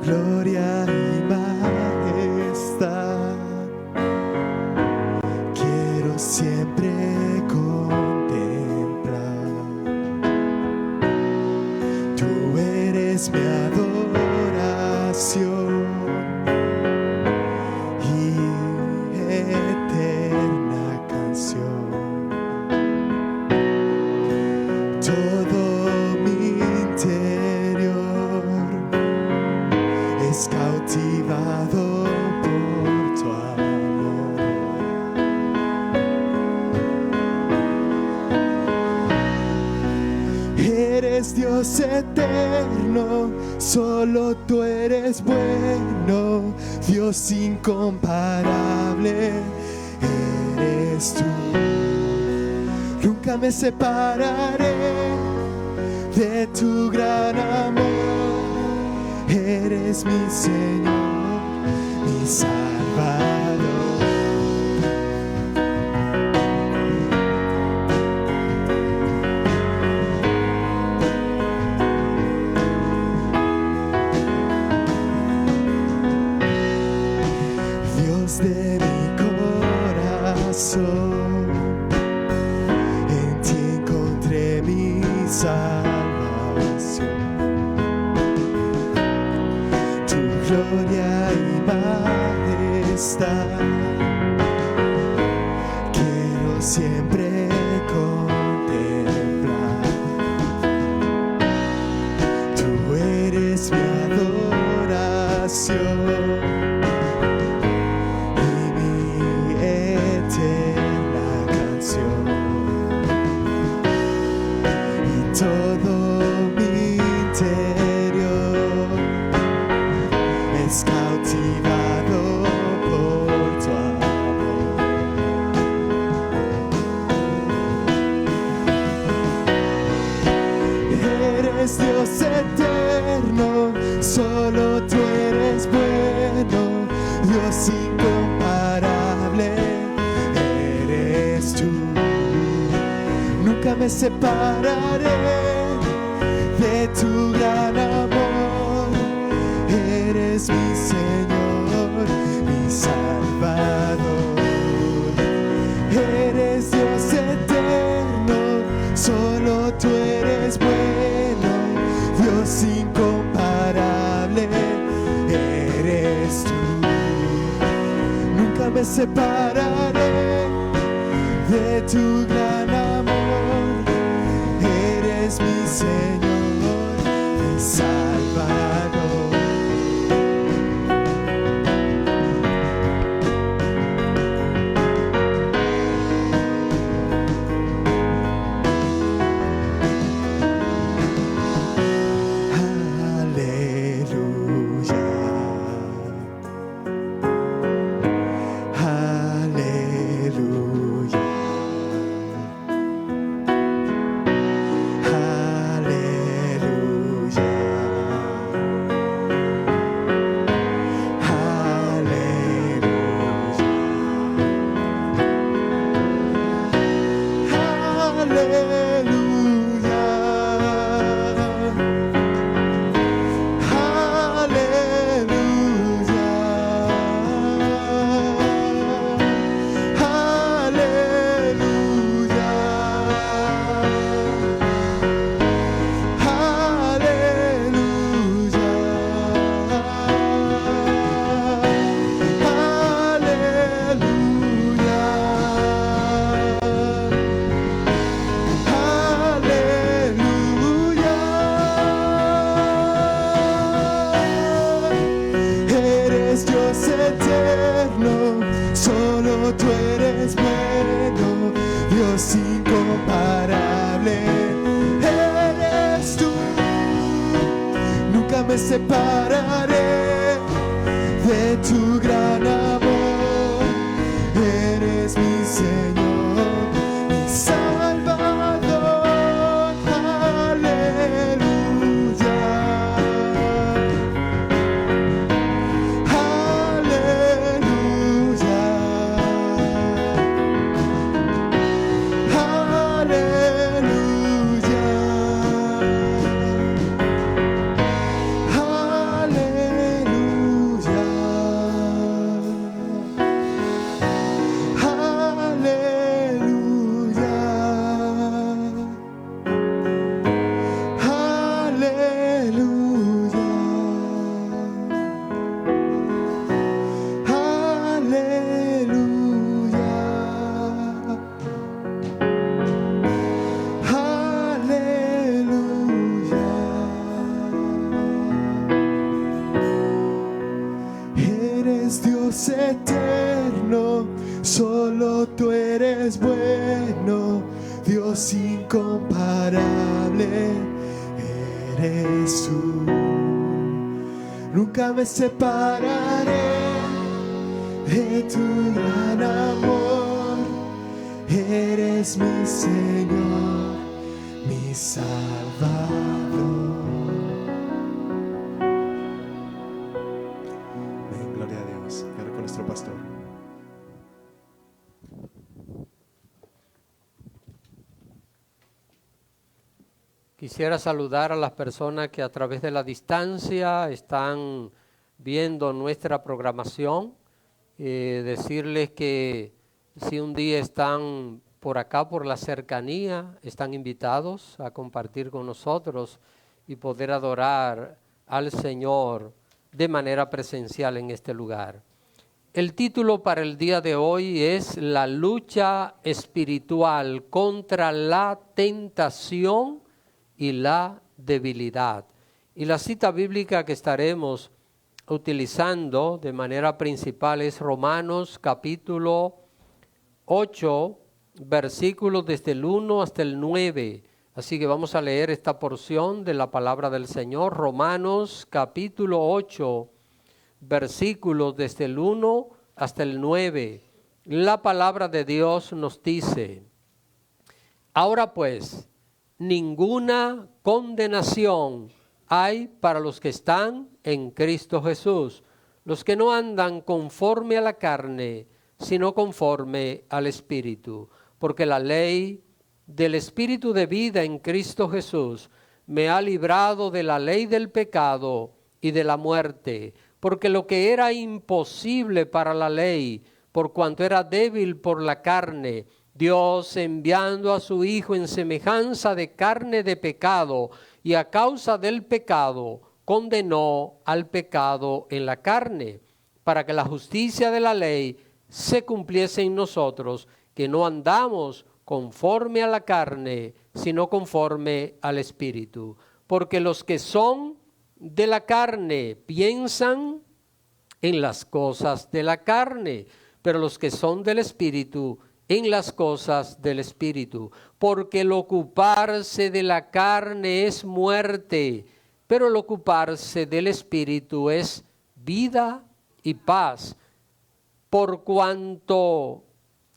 gloria y majestad quiero siempre contemplar. Tú eres mi adoración y eterna canción. Todo mi interior es cautivado por tu amor. Eres Dios eterno, solo tú eres bueno, Dios incomparable eres tú. Nunca me separaré de tu gran amor. Eres mi Señor, mi Salvador. Dios de mi corazón, en ti encontré mi salvación. Tu gloria y majestad quiero siempre contemplar. Tú eres mi adoración y mi eterna canción. Y todo mi interior es cautivado por tu amor. Eres Dios eterno, solo tú eres bueno, Dios incomparable eres tú. Nunca me separaré de tu gran amor. Eres mi Señor, mi Salvador. Eres Dios eterno, solo tú eres bueno, Dios incomparable eres tú. Nunca me separaré de tu gran amor. Eres mi Señor, mi Salvador. Aleluya. Aleluya. Aleluya. Eres Dios eterno, solo tú eres bueno, Dios incomparable eres tú. Nunca me separaré de tu gran amor. Eres mi Señor, mi Salvador. Aleluya. Aleluya. Aleluya. Dios eterno, solo tú eres bueno, Dios incomparable eres tú. Nunca me separaré de tu gran amor, eres mi Señor, mi Salvador. Amén, gloria a Dios. Ahora con nuestro pastor. Quisiera saludar a las personas que a través de la distancia están viendo nuestra programación. Decirles que si un día están por acá, por la cercanía, están invitados a compartir con nosotros y poder adorar al Señor de manera presencial en este lugar. El título para el día de hoy es La lucha espiritual contra la tentación y la debilidad. Y la cita bíblica que estaremos utilizando de manera principal es Romanos capítulo 8, versículos desde el 1 hasta el 9. Así que vamos a leer esta porción de la palabra del Señor. Romanos capítulo 8, versículos desde el 1 hasta el 9. La palabra de Dios nos dice: ahora pues, ninguna condenación hay para los que están en Cristo Jesús, los que no andan conforme a la carne, sino conforme al Espíritu. Porque la ley del Espíritu de vida en Cristo Jesús me ha librado de la ley del pecado y de la muerte. Porque lo que era imposible para la ley, por cuanto era débil por la carne, Dios, enviando a su Hijo en semejanza de carne de pecado, y a causa del pecado, condenó al pecado en la carne, para que la justicia de la ley se cumpliese en nosotros, que no andamos conforme a la carne, sino conforme al Espíritu. Porque los que son de la carne piensan en las cosas de la carne, pero los que son del Espíritu en las cosas del Espíritu. Porque el ocuparse de la carne es muerte, pero el ocuparse del Espíritu es vida y paz. Por cuanto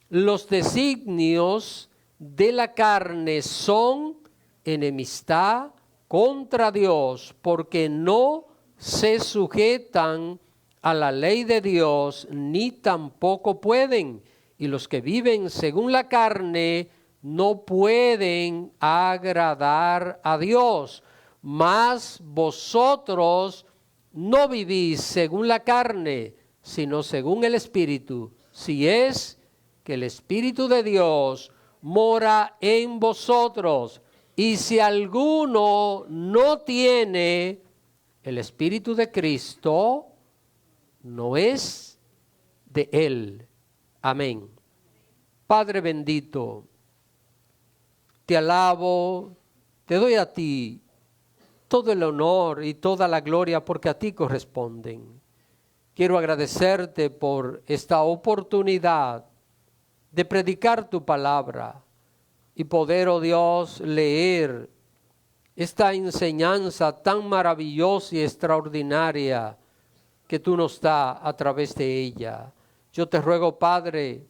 los designios de la carne son enemistad contra Dios, porque no se sujetan a la ley de Dios, ni tampoco pueden. Y los que viven según la carne no pueden agradar a Dios. Mas vosotros no vivís según la carne, sino según el Espíritu, si es que el Espíritu de Dios mora en vosotros. Y si alguno no tiene el Espíritu de Cristo, no es de él. Amén. Padre bendito, te alabo, te doy a ti todo el honor y toda la gloria porque a ti corresponden. Quiero agradecerte por esta oportunidad de predicar tu palabra y poder, oh Dios, leer esta enseñanza tan maravillosa y extraordinaria que tú nos das a través de ella. Yo te ruego, Padre,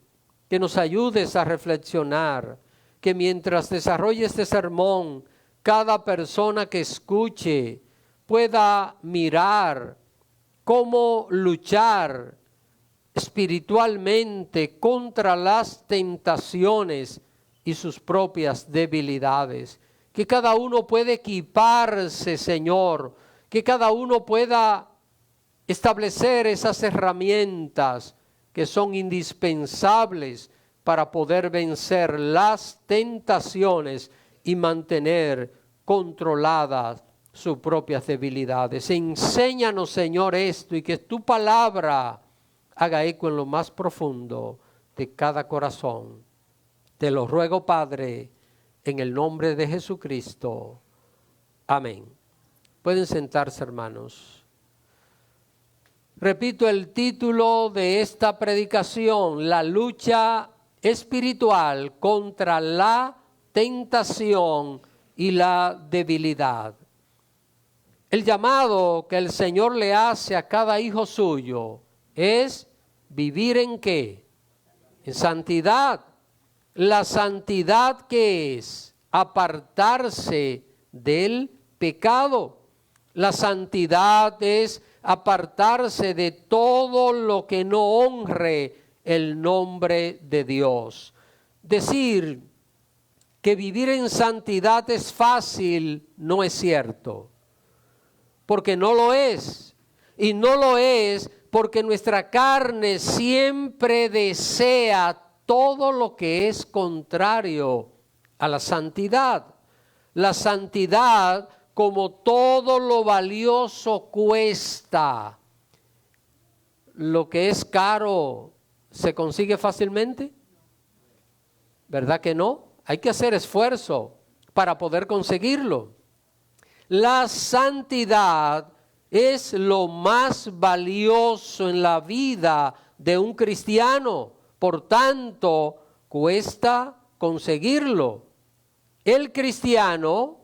que nos ayudes a reflexionar, que mientras desarrolle este sermón, cada persona que escuche pueda mirar cómo luchar espiritualmente contra las tentaciones y sus propias debilidades. Que cada uno pueda equiparse, Señor, que cada uno pueda establecer esas herramientas que son indispensables para poder vencer las tentaciones y mantener controladas sus propias debilidades. Enséñanos, Señor, esto y que tu palabra haga eco en lo más profundo de cada corazón. Te lo ruego, Padre, en el nombre de Jesucristo. Amén. Pueden sentarse, hermanos. Repito el título de esta predicación: la lucha espiritual contra la tentación y la debilidad. El llamado que el Señor le hace a cada hijo suyo es vivir ¿en qué? En santidad. La santidad, ¿qué es? Apartarse del pecado. La santidad es apartarse de todo lo que no honre el nombre de Dios. Decir que vivir en santidad es fácil no es cierto, porque no lo es. Y no lo es porque nuestra carne siempre desea todo lo que es contrario a la santidad. La santidad, como todo lo valioso, cuesta. Lo que es caro, ¿se consigue fácilmente? ¿Verdad que no? Hay que hacer esfuerzo para poder conseguirlo. La santidad es lo más valioso en la vida de un cristiano. Por tanto, cuesta conseguirlo. El cristiano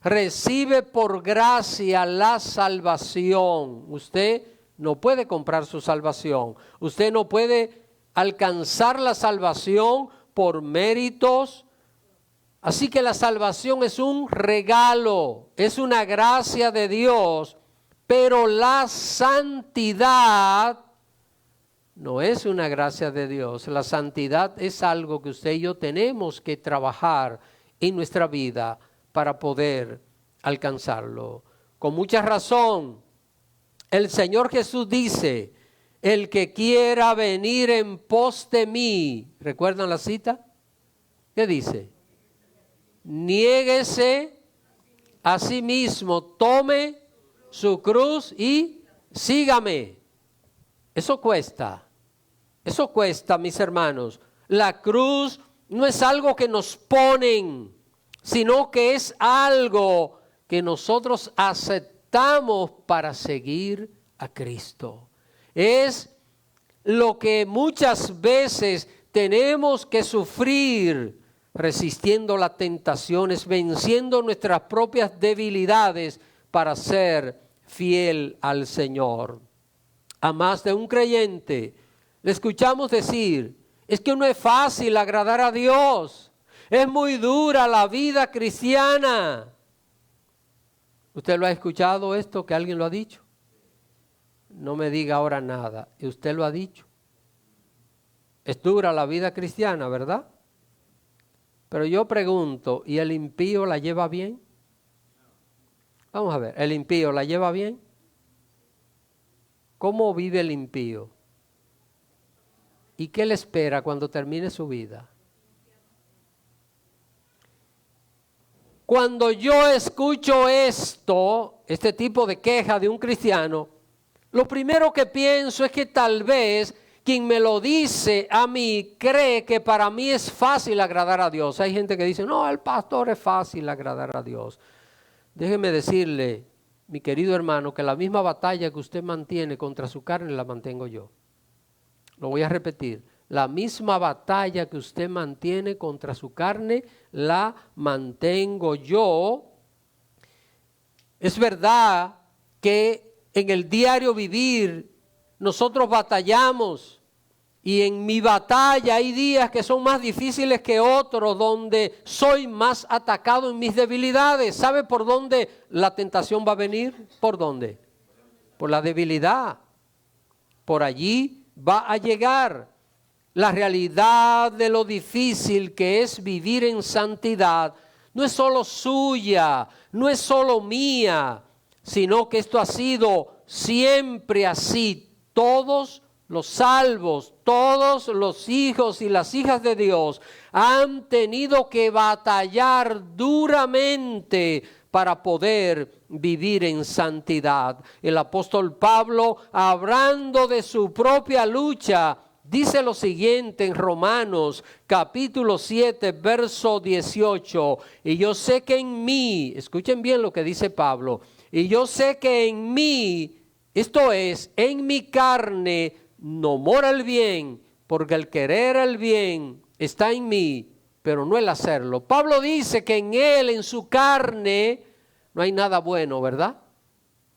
recibe por gracia la salvación. Usted no puede comprar su salvación. Usted no puede alcanzar la salvación por méritos. Así que la salvación es un regalo, es una gracia de Dios, pero la santidad no es una gracia de Dios. La santidad es algo que usted y yo tenemos que trabajar en nuestra vida para poder alcanzarlo. Con mucha razón, el Señor Jesús dice: el que quiera venir en pos de mí, ¿recuerdan la cita? ¿Qué dice? Niéguese a sí mismo, tome su cruz y sígame. Eso cuesta, mis hermanos. La cruz no es algo que nos ponen, sino que es algo que nosotros aceptamos para seguir a Cristo. Es lo que muchas veces tenemos que sufrir, resistiendo las tentaciones, venciendo nuestras propias debilidades para ser fiel al Señor. A más de un creyente le escuchamos decir: es que no es fácil agradar a Dios, es muy dura la vida cristiana. ¿Usted lo ha escuchado esto, que alguien lo ha dicho? No me diga ahora nada. ¿Y usted lo ha dicho? Es dura la vida cristiana, ¿verdad? Pero yo pregunto, ¿y el impío la lleva bien? Vamos a ver, ¿el impío la lleva bien? ¿Cómo vive el impío? ¿Y qué le espera cuando termine su vida? Cuando yo escucho este tipo de queja de un cristiano, lo primero que pienso es que tal vez quien me lo dice a mí cree que para mí es fácil agradar a Dios. Hay gente que dice: no, el pastor es fácil agradar a Dios. Déjeme decirle, mi querido hermano, que la misma batalla que usted mantiene contra su carne la mantengo yo. Lo voy a repetir: la misma batalla que usted mantiene contra su carne la mantengo yo. Es verdad que en el diario vivir nosotros batallamos, y en mi batalla hay días que son más difíciles que otros, donde soy más atacado en mis debilidades. ¿Sabe por dónde la tentación va a venir? ¿Por dónde? Por la debilidad. Por allí va a llegar. La realidad de lo difícil que es vivir en santidad no es solo suya, no es solo mía, sino que esto ha sido siempre así. Todos los salvos, todos los hijos y las hijas de Dios han tenido que batallar duramente para poder vivir en santidad. El apóstol Pablo, hablando de su propia lucha, dice lo siguiente en Romanos capítulo 7, verso 18: y yo sé que en mí, escuchen bien lo que dice Pablo, y yo sé que en mí, Esto es, en mi carne no mora el bien, porque el querer el bien está en mí, pero no el hacerlo. Pablo dice que en él, en su carne, no hay nada bueno, ¿verdad?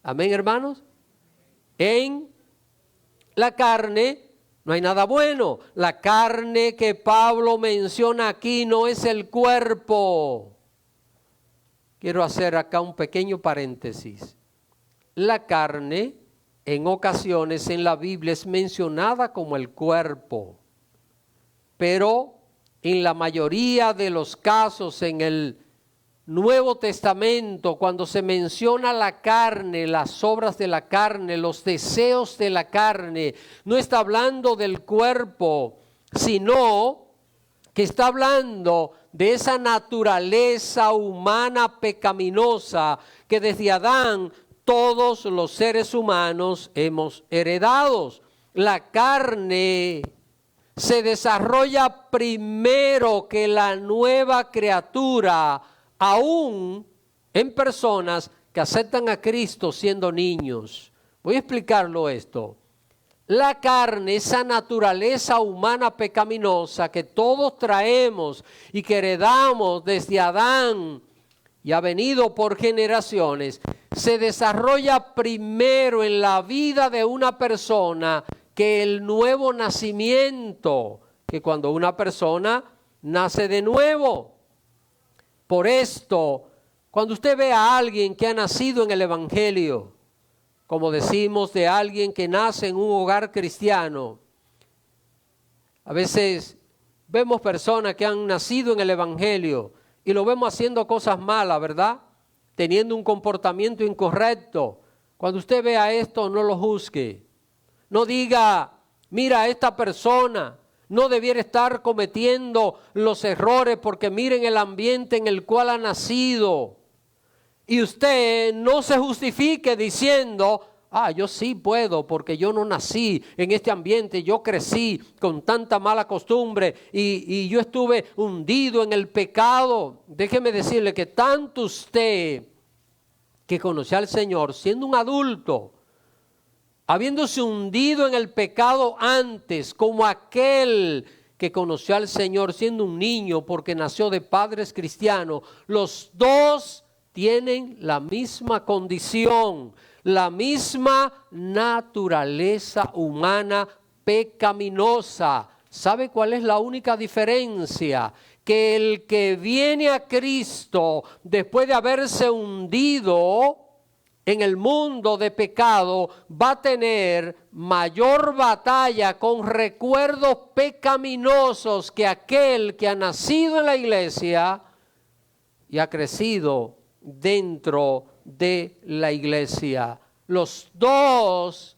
Amén, hermanos. En la carne no hay nada bueno. La carne que Pablo menciona aquí no es el cuerpo. Quiero hacer acá un pequeño paréntesis. La carne, en ocasiones en la Biblia, es mencionada como el cuerpo, pero en la mayoría de los casos en el Nuevo Testamento, cuando se menciona la carne, las obras de la carne, los deseos de la carne, no está hablando del cuerpo, sino que está hablando de esa naturaleza humana pecaminosa que desde Adán todos los seres humanos hemos heredado. La carne se desarrolla primero que la nueva criatura, aún en personas que aceptan a Cristo siendo niños. Voy a explicarlo esto. La carne, esa naturaleza humana pecaminosa que todos traemos y que heredamos desde Adán y ha venido por generaciones, se desarrolla primero en la vida de una persona que el nuevo nacimiento, que cuando una persona nace de nuevo. Por esto, cuando usted ve a alguien que ha nacido en el Evangelio, como decimos de alguien que nace en un hogar cristiano, a veces vemos personas que han nacido en el Evangelio y lo vemos haciendo cosas malas, ¿verdad? Teniendo un comportamiento incorrecto. Cuando usted vea esto, no lo juzgue. No diga, mira, esta persona no debiera estar cometiendo los errores porque miren el ambiente en el cual ha nacido. Y usted no se justifique diciendo, yo sí puedo porque yo no nací en este ambiente, yo crecí con tanta mala costumbre y yo estuve hundido en el pecado. Déjeme decirle que tanto usted que conoció al Señor siendo un adulto, habiéndose hundido en el pecado antes, como aquel que conoció al Señor siendo un niño porque nació de padres cristianos, los dos tienen la misma condición, la misma naturaleza humana pecaminosa. ¿Sabe cuál es la única diferencia? Que el que viene a Cristo después de haberse hundido en el mundo de pecado va a tener mayor batalla con recuerdos pecaminosos que aquel que ha nacido en la iglesia y ha crecido dentro de la iglesia. Los dos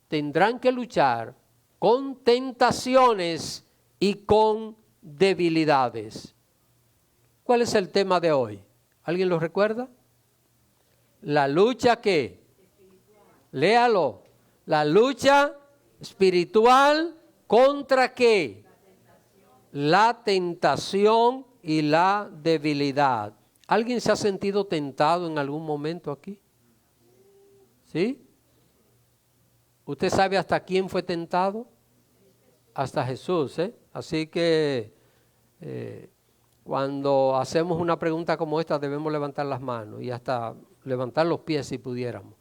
tendrán que luchar con tentaciones y con debilidades. ¿Cuál es el tema de hoy? ¿Alguien lo recuerda? La lucha ¿qué? Léalo. La lucha espiritual ¿contra qué? La tentación y la debilidad. ¿Alguien se ha sentido tentado en algún momento aquí? ¿Sí? ¿Usted sabe hasta quién fue tentado? Hasta Jesús, ¿eh? Así que cuando hacemos una pregunta como esta debemos levantar las manos y hasta levantar los pies si pudiéramos,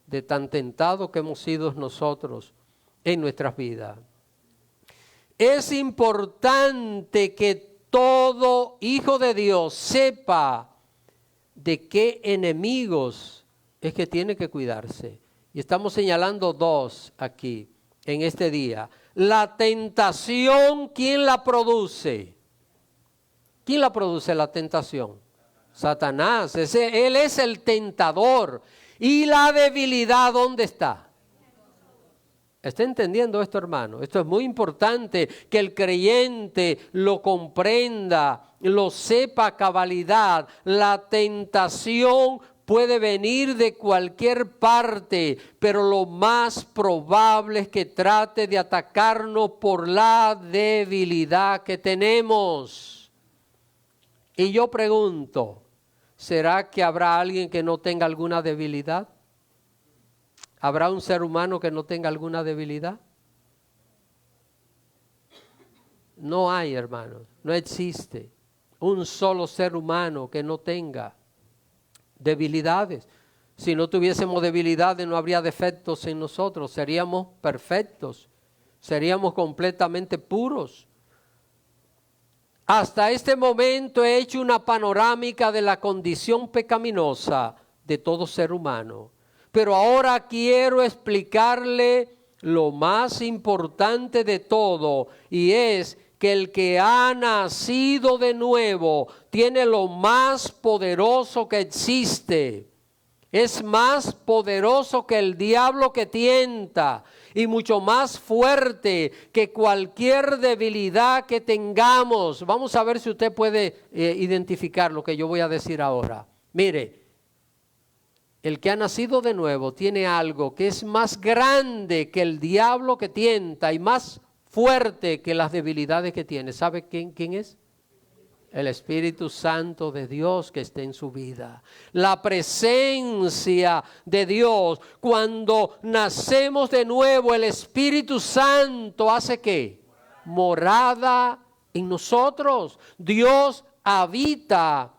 de tan tentados que hemos sido nosotros en nuestras vidas. Es importante que todo hijo de Dios sepa de qué enemigos es que tiene que cuidarse. Y estamos señalando dos aquí en este día. La tentación, ¿quién la produce? ¿Quién la produce la tentación? Satanás. Él es el tentador. ¿Y la debilidad dónde está? ¿Está entendiendo esto, hermano? Esto es muy importante que el creyente lo comprenda, lo sepa a cabalidad. La tentación puede venir de cualquier parte, pero lo más probable es que trate de atacarnos por la debilidad que tenemos. Y yo pregunto, ¿será que habrá alguien que no tenga alguna debilidad? ¿Habrá un ser humano que no tenga alguna debilidad? No hay, hermanos, no existe un solo ser humano que no tenga debilidades. Si no tuviésemos debilidades, no habría defectos en nosotros, seríamos perfectos, seríamos completamente puros. Hasta este momento he hecho una panorámica de la condición pecaminosa de todo ser humano, pero ahora quiero explicarle lo más importante de todo, y es que el que ha nacido de nuevo tiene lo más poderoso que existe. Es más poderoso que el diablo que tienta y mucho más fuerte que cualquier debilidad que tengamos. Vamos a ver si usted puede identificar lo que yo voy a decir ahora. Mire, el que ha nacido de nuevo tiene algo que es más grande que el diablo que tienta y más fuerte que las debilidades que tiene. ¿Sabe quién es? El Espíritu Santo de Dios que está en su vida. La presencia de Dios. Cuando nacemos de nuevo, el Espíritu Santo hace ¿qué? Morada en nosotros. Dios habita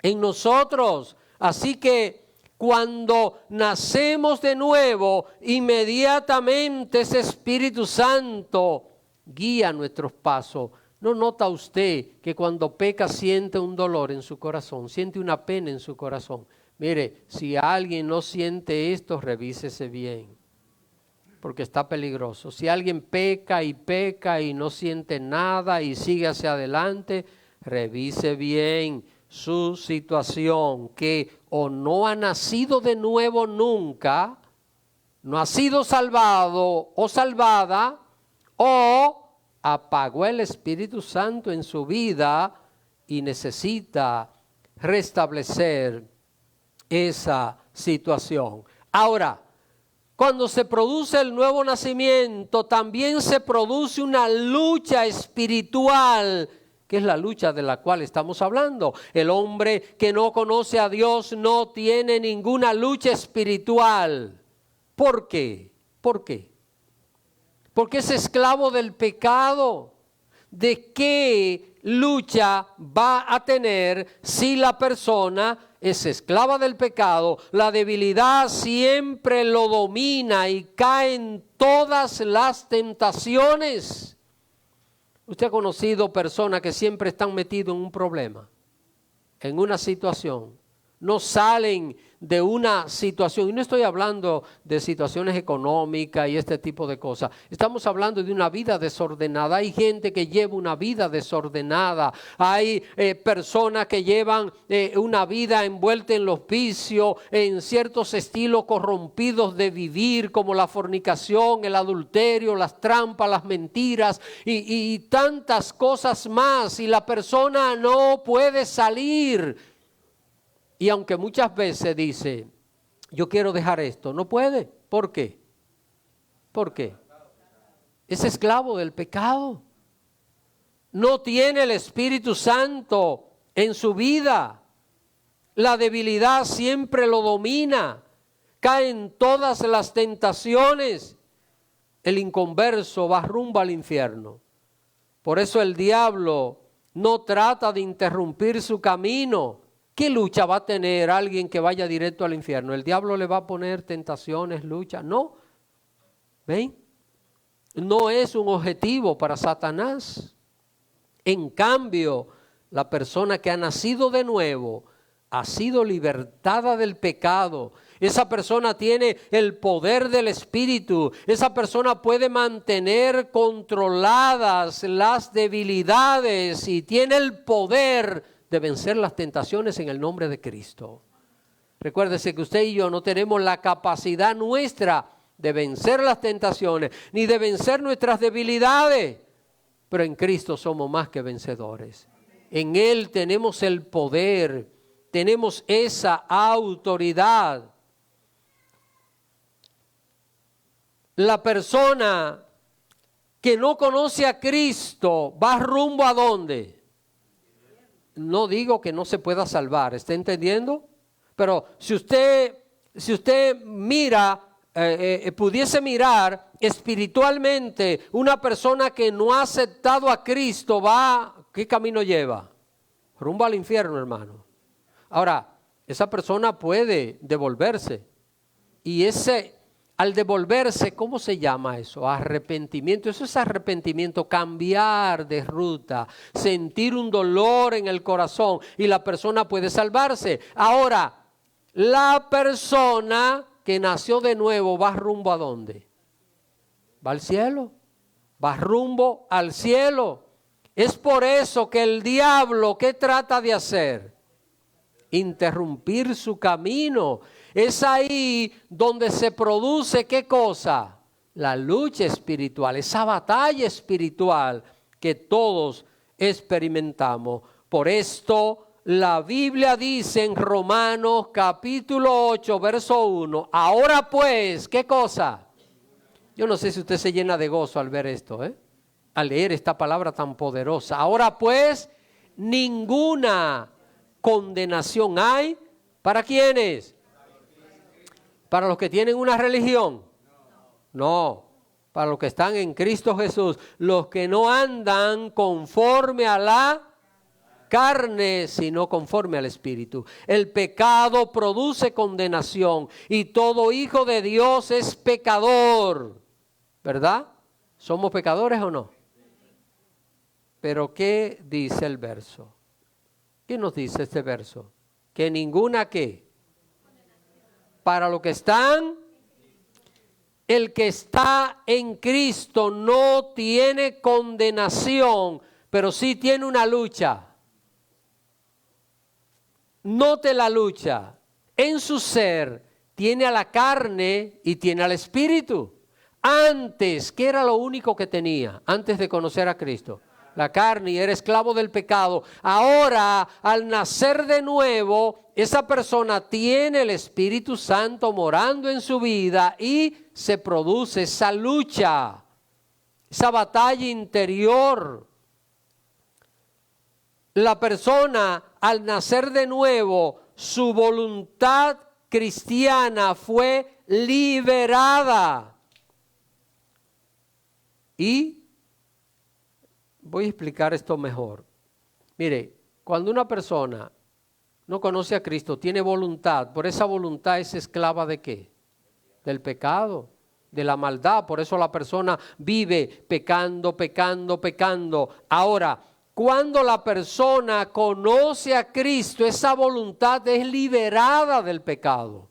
en nosotros. Así que cuando nacemos de nuevo, inmediatamente ese Espíritu Santo guía nuestros pasos. ¿No nota usted que cuando peca siente un dolor en su corazón, siente una pena en su corazón? Mire, si alguien no siente esto, revísese bien, porque está peligroso. Si alguien peca y no siente nada y sigue hacia adelante, revise bien su situación, que o no ha nacido de nuevo nunca, no ha sido salvado o salvada, o apagó el Espíritu Santo en su vida y necesita restablecer esa situación. Ahora, cuando se produce el nuevo nacimiento, también se produce una lucha espiritual, que es la lucha de la cual estamos hablando. El hombre que no conoce a Dios no tiene ninguna lucha espiritual. ¿Por qué? ¿Por qué? Porque es esclavo del pecado. ¿De qué lucha va a tener si la persona es esclava del pecado? La debilidad siempre lo domina y cae en todas las tentaciones. ¿Usted ha conocido personas que siempre están metidos en un problema, en una situación? No salen de una situación, y no estoy hablando de situaciones económicas y este tipo de cosas. Estamos hablando de una vida desordenada. Hay gente que lleva una vida desordenada. Hay personas que llevan una vida envuelta en los vicios, en ciertos estilos corrompidos de vivir, como la fornicación, el adulterio, las trampas, las mentiras y tantas cosas más. Y la persona no puede salir. Y aunque muchas veces dice, yo quiero dejar esto, no puede. ¿Por qué? ¿Por qué? Es esclavo del pecado. No tiene el Espíritu Santo en su vida. La debilidad siempre lo domina. Cae en todas las tentaciones. El inconverso va rumbo al infierno. Por eso el diablo no trata de interrumpir su camino. ¿Qué lucha va a tener alguien que vaya directo al infierno? ¿El diablo le va a poner tentaciones, lucha? No. ¿Ven? No es un objetivo para Satanás. En cambio, la persona que ha nacido de nuevo ha sido libertada del pecado. Esa persona tiene el poder del Espíritu. Esa persona puede mantener controladas las debilidades y tiene el poder de vencer las tentaciones en el nombre de Cristo. Recuérdese que usted y yo no tenemos la capacidad nuestra de vencer las tentaciones, ni de vencer nuestras debilidades, pero en Cristo somos más que vencedores. En Él tenemos el poder, tenemos esa autoridad. La persona que no conoce a Cristo va rumbo ¿a dónde? No digo que no se pueda salvar, ¿está entendiendo? Pero si usted mira pudiese mirar espiritualmente, una persona que no ha aceptado a Cristo ¿qué camino lleva? Rumbo al infierno, hermano. Ahora, esa persona puede devolverse. Y al devolverse, ¿cómo se llama eso? Arrepentimiento. Eso es arrepentimiento, cambiar de ruta, sentir un dolor en el corazón y la persona puede salvarse. Ahora, la persona que nació de nuevo va rumbo ¿a dónde? Va al cielo, va rumbo al cielo. Es por eso que el diablo, ¿qué trata de hacer? Interrumpir su camino. Es ahí donde se produce, ¿qué cosa? La lucha espiritual, esa batalla espiritual que todos experimentamos. Por esto la Biblia dice en Romanos capítulo 8, verso 1, ahora pues, ¿qué cosa? Yo no sé si usted se llena de gozo al ver esto, al leer esta palabra tan poderosa. Ahora pues, ninguna condenación hay. ¿Para quiénes? ¿Para los que tienen una religión? No, para los que están en Cristo Jesús, los que no andan conforme a la carne, sino conforme al Espíritu. El pecado produce condenación y todo hijo de Dios es pecador, ¿verdad? ¿Somos pecadores o no? Pero ¿qué dice el verso? ¿Qué nos dice este verso? Que ninguna ¿qué? Para los que están, el que está en Cristo no tiene condenación, pero sí tiene una lucha. Note la lucha. En su ser tiene a la carne y tiene al espíritu. Antes, ¿qué era lo único que tenía? Antes de conocer a Cristo. La carne, y era esclavo del pecado. Ahora, al nacer de nuevo, esa persona tiene el Espíritu Santo morando en su vida y se produce esa lucha, esa batalla interior. La persona, al nacer de nuevo, su voluntad cristiana fue liberada. Y voy a explicar esto mejor. Mire, cuando una persona no conoce a Cristo, tiene voluntad, por esa voluntad es esclava ¿de qué? Del pecado, de la maldad. Por eso la persona vive pecando, pecando, pecando. Ahora, cuando la persona conoce a Cristo, esa voluntad es liberada del pecado.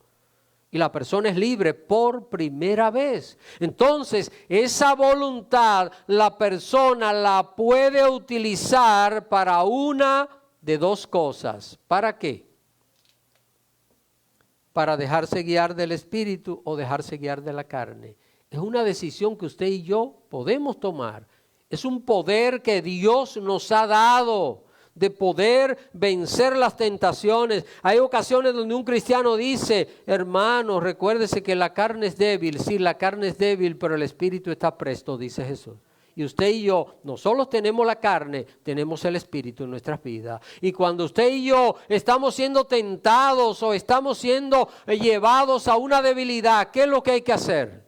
Y la persona es libre por primera vez. Entonces, esa voluntad la persona la puede utilizar para una de dos cosas. ¿Para qué? Para dejarse guiar del Espíritu o dejarse guiar de la carne. Es una decisión que usted y yo podemos tomar. Es un poder que Dios nos ha dado de poder vencer las tentaciones. Hay ocasiones donde un cristiano dice, hermano, recuérdese que la carne es débil. Sí, la carne es débil, pero el espíritu está presto, dice Jesús. Y usted y yo, no solo tenemos la carne, tenemos el espíritu en nuestras vidas. Y cuando usted y yo estamos siendo tentados o estamos siendo llevados a una debilidad, ¿qué es lo que hay que hacer?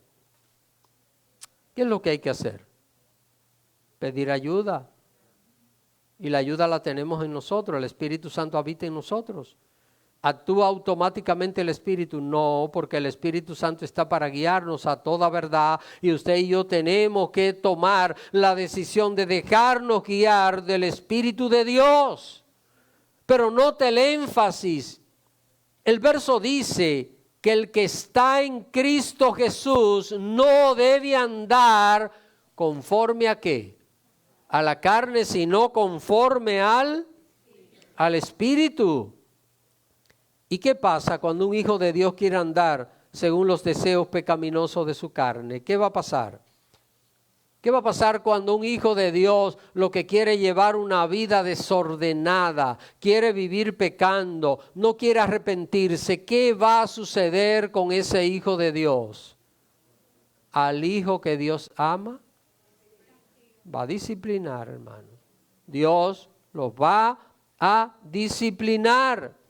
¿Qué es lo que hay que hacer? Pedir ayuda. Y la ayuda la tenemos en nosotros, el Espíritu Santo habita en nosotros. ¿Actúa automáticamente el Espíritu? No, porque el Espíritu Santo está para guiarnos a toda verdad y usted y yo tenemos que tomar la decisión de dejarnos guiar del Espíritu de Dios. Pero note el énfasis. El verso dice que el que está en Cristo Jesús no debe andar conforme a ¿qué? A la carne, sino conforme al Espíritu. ¿Y qué pasa cuando un hijo de Dios quiere andar según los deseos pecaminosos de su carne? ¿Qué va a pasar? ¿Qué va a pasar cuando un hijo de Dios lo que quiere llevar una vida desordenada, quiere vivir pecando, no quiere arrepentirse? ¿Qué va a suceder con ese hijo de Dios? Al hijo que Dios ama, va a disciplinar, hermano. Dios los va a disciplinar.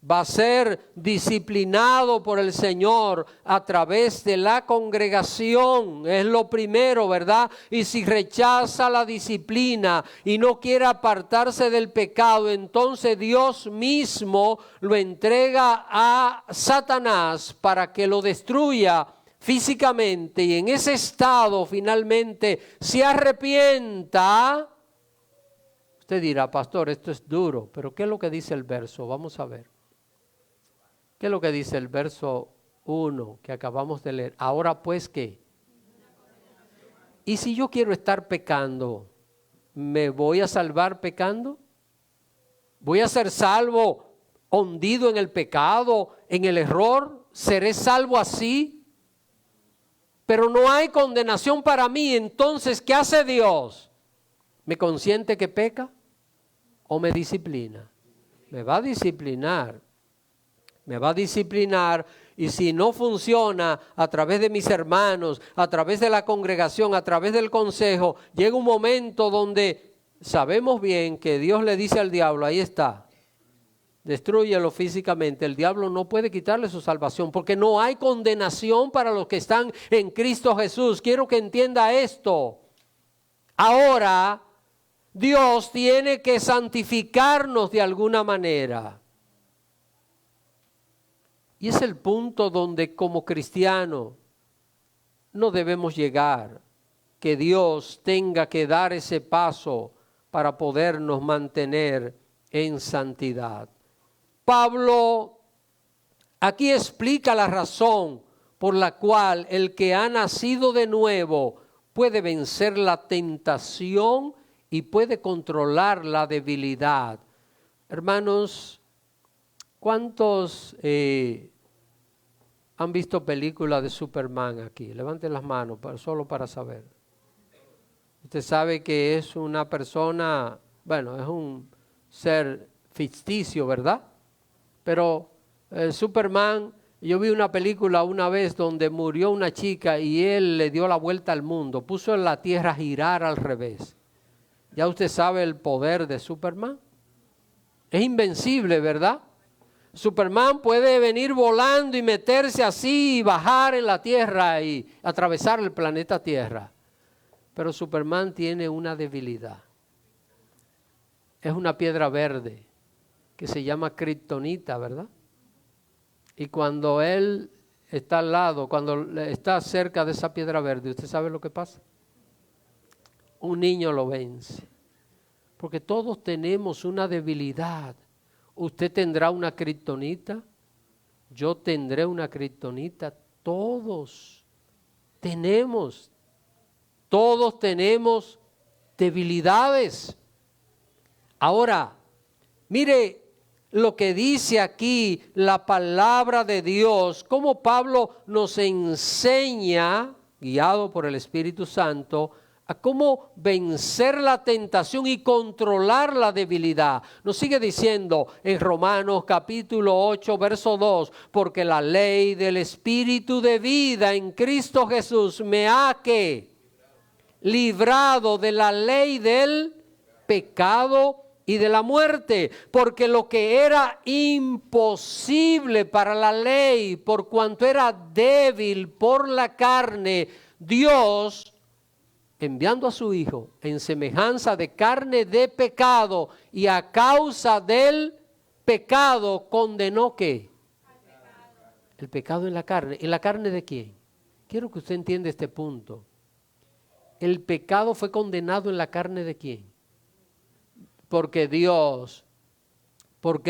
va a ser disciplinado por el Señor a través de la congregación. Es lo primero, ¿verdad? Y si rechaza la disciplina y no quiere apartarse del pecado, entonces Dios mismo lo entrega a Satanás para que lo destruya físicamente, y en ese estado finalmente se arrepienta. Usted dirá, pastor, esto es duro, pero ¿qué es lo que dice el verso? Vamos a ver. ¿Qué es lo que dice el verso 1 que acabamos de leer? Ahora pues, ¿qué? ¿Y si yo quiero estar pecando, me voy a salvar pecando? ¿Voy a ser salvo hundido en el pecado, en el error? ¿Seré salvo así? Pero no hay condenación para mí. Entonces, ¿qué hace Dios? ¿Me consiente que peca o me disciplina? Me va a disciplinar. Me va a disciplinar, y si no funciona a través de mis hermanos, a través de la congregación, a través del consejo, llega un momento donde sabemos bien que Dios le dice al diablo, ahí está, destrúyelo físicamente. El diablo no puede quitarle su salvación porque no hay condenación para los que están en Cristo Jesús. Quiero que entienda esto. Ahora, Dios tiene que santificarnos de alguna manera. Y es el punto donde como cristiano no debemos llegar, que Dios tenga que dar ese paso para podernos mantener en santidad. Pablo aquí explica la razón por la cual el que ha nacido de nuevo puede vencer la tentación y puede controlar la debilidad. Hermanos, ¿cuántos han visto películas de Superman aquí? Levanten las manos, solo para saber. Usted sabe que es una persona, bueno, es un ser ficticio, ¿verdad? Pero Superman, yo vi una película una vez donde murió una chica y él le dio la vuelta al mundo, puso la tierra a girar al revés. Ya usted sabe el poder de Superman. Es invencible, ¿verdad? Superman puede venir volando y meterse así y bajar en la tierra y atravesar el planeta Tierra. Pero Superman tiene una debilidad. Es una piedra verde que se llama kriptonita, ¿verdad? Y cuando él está al lado, cuando está cerca de esa piedra verde, ¿usted sabe lo que pasa? Un niño lo vence. Porque todos tenemos una debilidad. Usted tendrá una kriptonita, yo tendré una kriptonita, todos tenemos debilidades. Ahora, mire lo que dice aquí la palabra de Dios, cómo Pablo nos enseña, guiado por el Espíritu Santo, a cómo vencer la tentación y controlar la debilidad. Nos sigue diciendo en Romanos capítulo 8, verso 2, porque la ley del Espíritu de vida en Cristo Jesús me ha librado de la ley del pecado y de la muerte, porque lo que era imposible para la ley, por cuanto era débil por la carne, Dios, enviando a su Hijo en semejanza de carne de pecado y a causa del pecado condenó ¿qué? El pecado en la carne. ¿En la carne de quién? Quiero que usted entienda este punto. El pecado fue condenado en la carne de quién. Porque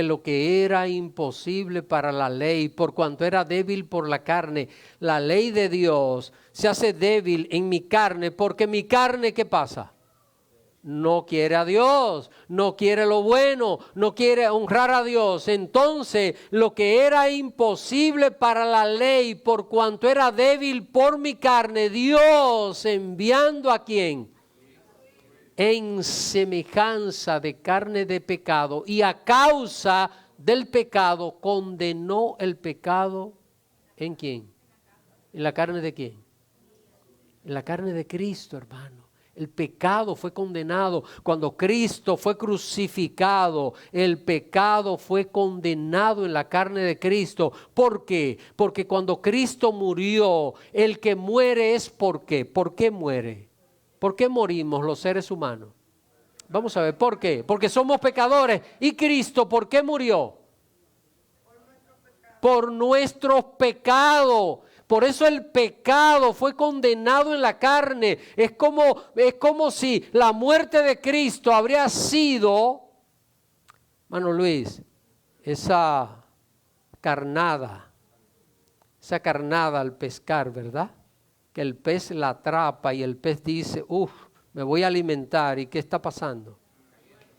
lo que era imposible para la ley, por cuanto era débil por la carne, la ley de Dios se hace débil en mi carne, porque mi carne, ¿qué pasa? No quiere a Dios, no quiere lo bueno, no quiere honrar a Dios. Entonces, lo que era imposible para la ley, por cuanto era débil por mi carne, Dios enviando ¿a quién? En semejanza de carne de pecado y a causa del pecado condenó el pecado ¿en quién? ¿En la carne de quién? En la carne de Cristo, hermano. El pecado fue condenado. Cuando Cristo fue crucificado, el pecado fue condenado en la carne de Cristo. ¿Por qué? Porque cuando Cristo murió, el que muere es ¿por qué? ¿Por qué muere? ¿Por qué morimos los seres humanos? Vamos a ver, ¿por qué? Porque somos pecadores. ¿Y Cristo por qué murió? Por nuestros pecados. Por eso el pecado fue condenado en la carne. Es como si la muerte de Cristo habría sido, hermano Luis, esa carnada al pescar, ¿verdad? Que el pez la atrapa y el pez dice, me voy a alimentar. ¿Y qué está pasando?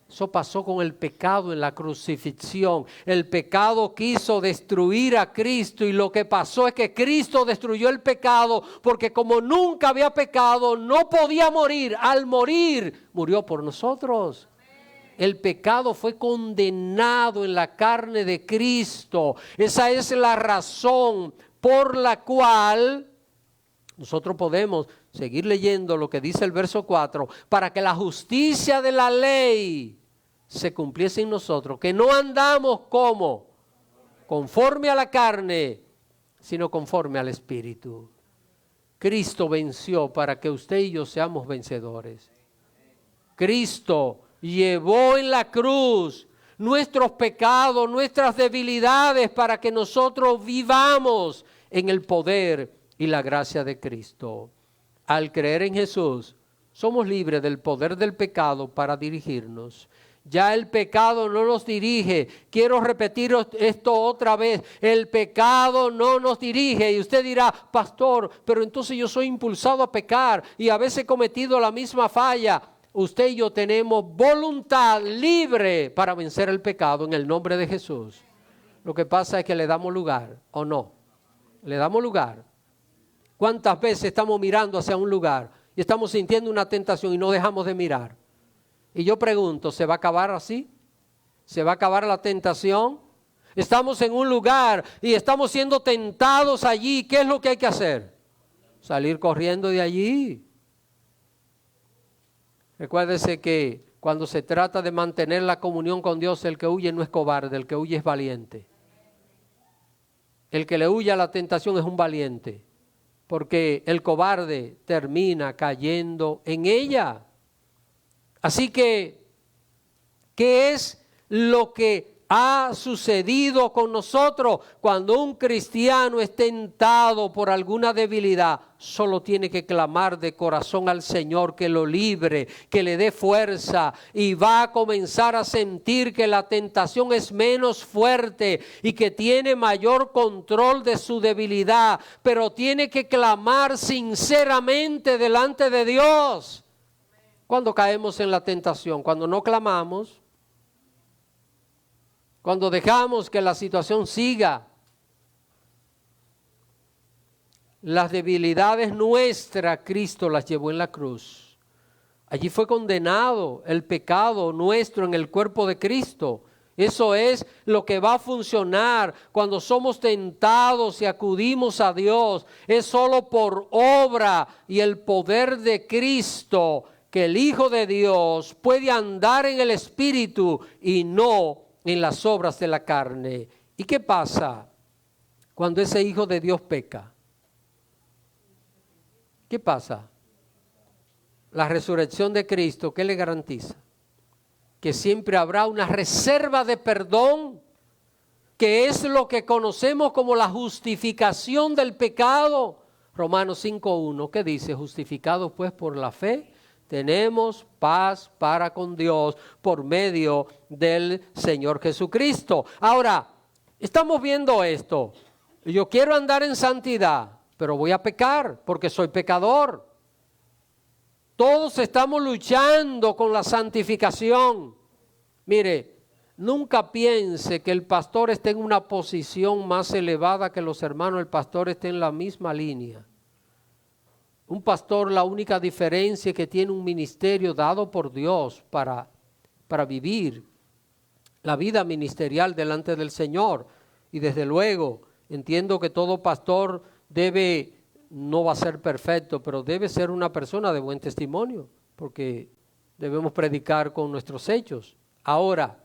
Eso pasó con el pecado en la crucifixión. El pecado quiso destruir a Cristo y lo que pasó es que Cristo destruyó el pecado porque como nunca había pecado, no podía morir. Al morir, murió por nosotros. El pecado fue condenado en la carne de Cristo. Esa es la razón por la cual nosotros podemos seguir leyendo lo que dice el verso 4, para que la justicia de la ley se cumpliese en nosotros, que no andamos como conforme a la carne, sino conforme al Espíritu. Cristo venció para que usted y yo seamos vencedores. Cristo llevó en la cruz nuestros pecados, nuestras debilidades, para que nosotros vivamos en el poder y la gracia de Cristo. Al creer en Jesús, somos libres del poder del pecado para dirigirnos. Ya el pecado no nos dirige. Quiero repetir esto otra vez. El pecado no nos dirige. Y usted dirá, pastor, pero entonces yo soy impulsado a pecar y a veces he cometido la misma falla. Usted y yo tenemos voluntad libre para vencer el pecado en el nombre de Jesús. Lo que pasa es que le damos lugar, ¿o no? Le damos lugar. ¿Cuántas veces estamos mirando hacia un lugar y estamos sintiendo una tentación y no dejamos de mirar? Y yo pregunto, ¿se va a acabar así? ¿Se va a acabar la tentación? Estamos en un lugar y estamos siendo tentados allí. ¿Qué es lo que hay que hacer? Salir corriendo de allí. Recuérdese que cuando se trata de mantener la comunión con Dios, el que huye no es cobarde, el que huye es valiente. El que le huye a la tentación es un valiente. Porque el cobarde termina cayendo en ella. Así que, ¿qué es lo que ha sucedido con nosotros? Cuando un cristiano es tentado por alguna debilidad, solo tiene que clamar de corazón al Señor que lo libre, que le dé fuerza, y va a comenzar a sentir que la tentación es menos fuerte y que tiene mayor control de su debilidad, pero tiene que clamar sinceramente delante de Dios. Cuando caemos en la tentación, cuando no clamamos, cuando dejamos que la situación siga, las debilidades nuestras, Cristo las llevó en la cruz. Allí fue condenado el pecado nuestro en el cuerpo de Cristo. Eso es lo que va a funcionar cuando somos tentados y acudimos a Dios. Es solo por obra y el poder de Cristo que el Hijo de Dios puede andar en el Espíritu y no en las obras de la carne. ¿Y qué pasa cuando ese Hijo de Dios peca? ¿Qué pasa? La resurrección de Cristo, ¿qué le garantiza? Que siempre habrá una reserva de perdón, que es lo que conocemos como la justificación del pecado. Romanos 5:1, ¿qué dice? Justificados pues por la fe, tenemos paz para con Dios por medio del Señor Jesucristo. Ahora, estamos viendo esto. Yo quiero andar en santidad, pero voy a pecar porque soy pecador. Todos estamos luchando con la santificación. Mire, nunca piense que el pastor esté en una posición más elevada que los hermanos. El pastor está en la misma línea. Un pastor, la única diferencia es que tiene un ministerio dado por Dios para vivir la vida ministerial delante del Señor. Y desde luego, entiendo que todo pastor no va a ser perfecto, pero debe ser una persona de buen testimonio. porque debemos predicar con nuestros hechos. Ahora,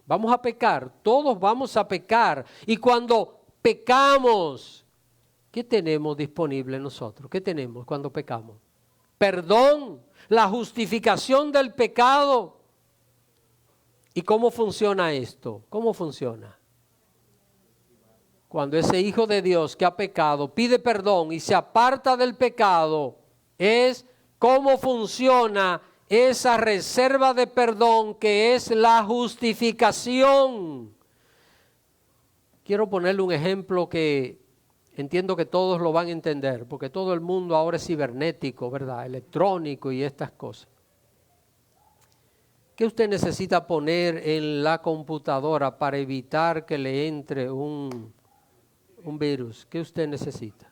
vamos a pecar, todos vamos a pecar. Y cuando pecamos, ¿qué tenemos disponible nosotros? ¿Qué tenemos cuando pecamos? Perdón, la justificación del pecado. ¿Y cómo funciona esto? ¿Cómo funciona? Cuando ese hijo de Dios que ha pecado pide perdón y se aparta del pecado, es cómo funciona esa reserva de perdón que es la justificación. Quiero ponerle un ejemplo que entiendo que todos lo van a entender, porque todo el mundo ahora es cibernético, ¿verdad? Electrónico y estas cosas. ¿Qué usted necesita poner en la computadora para evitar que le entre un virus? ¿Qué usted necesita?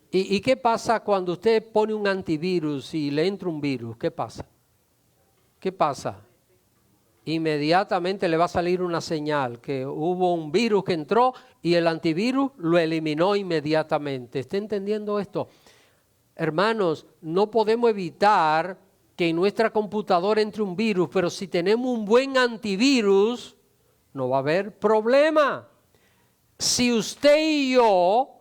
¿Y qué pasa cuando usted pone un antivirus y le entra un virus? ¿Qué pasa? ¿Qué pasa? Inmediatamente le va a salir una señal que hubo un virus que entró y el antivirus lo eliminó inmediatamente. ¿Está entendiendo esto? Hermanos, no podemos evitar que en nuestra computadora entre un virus, pero si tenemos un buen antivirus, no va a haber problema. Si usted y yo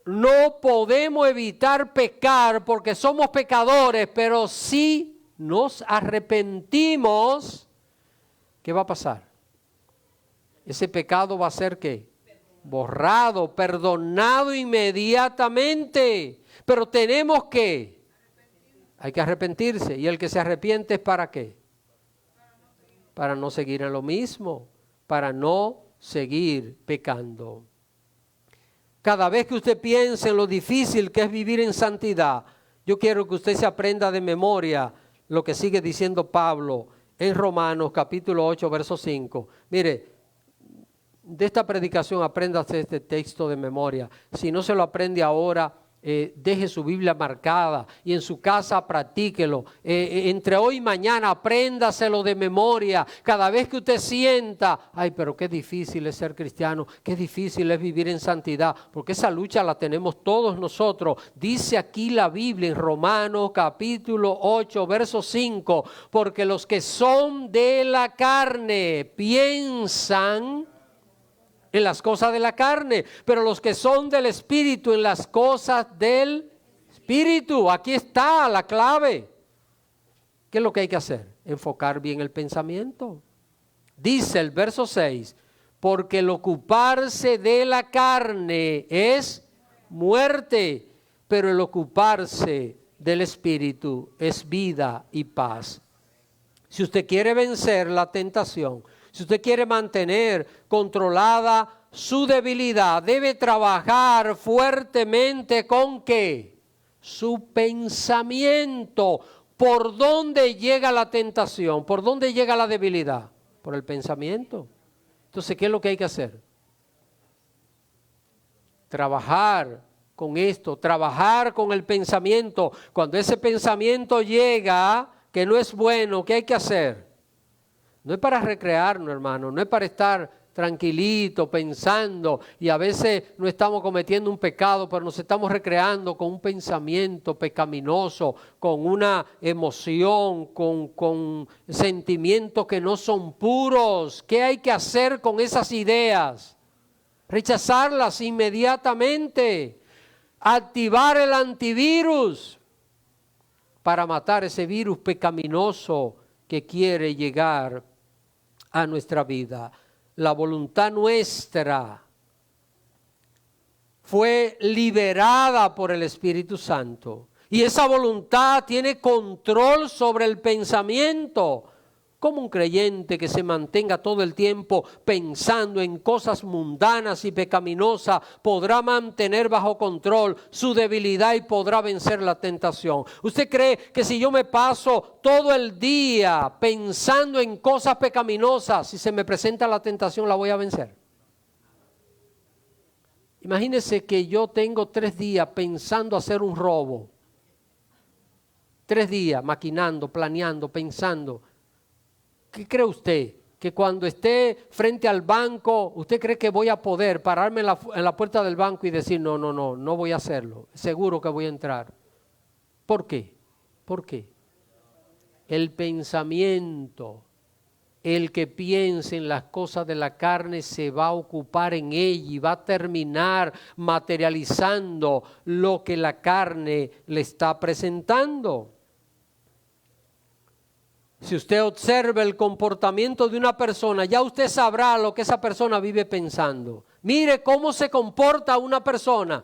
no podemos evitar pecar porque somos pecadores, pero si nos arrepentimos, ¿qué va a pasar? Ese pecado va a ser ¿qué? Borrado, perdonado inmediatamente. Pero tenemos que, hay que arrepentirse. ¿Y el que se arrepiente es para qué? Para no seguir en lo mismo, para no seguir pecando. Cada vez que usted piense en lo difícil que es vivir en santidad, yo quiero que usted se aprenda de memoria lo que sigue diciendo Pablo en Romanos capítulo 8, verso 5. Mire, de esta predicación apréndase este texto de memoria. Si no se lo aprende ahora, deje su Biblia marcada y en su casa practíquelo. Entre hoy y mañana apréndaselo de memoria. Cada vez que usted sienta, ay, pero qué difícil es ser cristiano, qué difícil es vivir en santidad, porque esa lucha la tenemos todos nosotros. Dice aquí la Biblia en Romanos capítulo 8, verso 5, porque los que son de la carne piensan en las cosas de la carne, pero los que son del Espíritu en las cosas del Espíritu. Aquí está la clave. ¿Qué es lo que hay que hacer? Enfocar bien el pensamiento. Dice el verso 6, porque el ocuparse de la carne es muerte, pero el ocuparse del Espíritu es vida y paz. Si usted quiere vencer la tentación, si usted quiere mantener controlada su debilidad, debe trabajar fuertemente ¿con qué? Su pensamiento. ¿Por dónde llega la tentación? ¿Por dónde llega la debilidad? Por el pensamiento. Entonces, ¿qué es lo que hay que hacer? Trabajar con esto, trabajar con el pensamiento. Cuando ese pensamiento llega, que no es bueno, ¿qué hay que hacer? No es para recrearnos, hermano, no es para estar tranquilito, pensando, y a veces no estamos cometiendo un pecado, pero nos estamos recreando con un pensamiento pecaminoso, con una emoción, con sentimientos que no son puros. ¿Qué hay que hacer con esas ideas? Rechazarlas inmediatamente, activar el antivirus para matar ese virus pecaminoso que quiere llegar a nuestra vida. La voluntad nuestra fue liberada por el Espíritu Santo y esa voluntad tiene control sobre el pensamiento. Como un creyente que se mantenga todo el tiempo pensando en cosas mundanas y pecaminosas podrá mantener bajo control su debilidad y podrá vencer la tentación? ¿Usted cree que si yo me paso todo el día pensando en cosas pecaminosas, si se me presenta la tentación la voy a vencer? Imagínese que yo tengo 3 días pensando hacer un robo. 3 días maquinando, planeando, pensando. ¿Qué cree usted? Que cuando esté frente al banco, ¿usted cree que voy a poder pararme en la puerta del banco y decir, no voy a hacerlo? Seguro que voy a entrar. ¿Por qué? ¿Por qué? el pensamiento. El que piense en las cosas de la carne se va a ocupar en ella y va a terminar materializando lo que la carne le está presentando. Si usted observa el comportamiento de una persona, ya usted sabrá lo que esa persona vive pensando. Mire cómo se comporta una persona.